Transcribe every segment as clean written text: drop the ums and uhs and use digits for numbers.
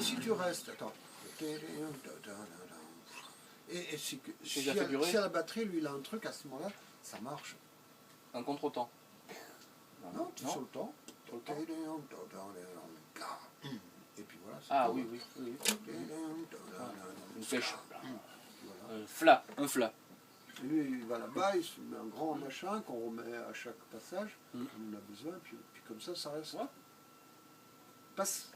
si tu restes, attends. Et si la batterie, lui, il a un truc à ce moment-là, ça marche. Un contre-temps. Non, tu es sur le temps. Sur le temps. Et puis voilà. Ah oui, oui, oui. Une flèche. Voilà. Un fla. Et lui, il va là-bas, il se met un grand machin qu'on remet à chaque passage, on en a besoin, puis comme ça reste. Ouais. Passe.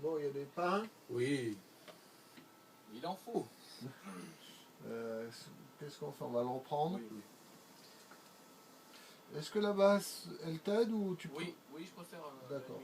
Bon, il y a des pains. Oui. Il en faut. Qu'est-ce qu'on fait? On va le reprendre. Oui, oui. Est-ce que la basse, elle t'aide ou tu peux... Oui, je préfère. D'accord.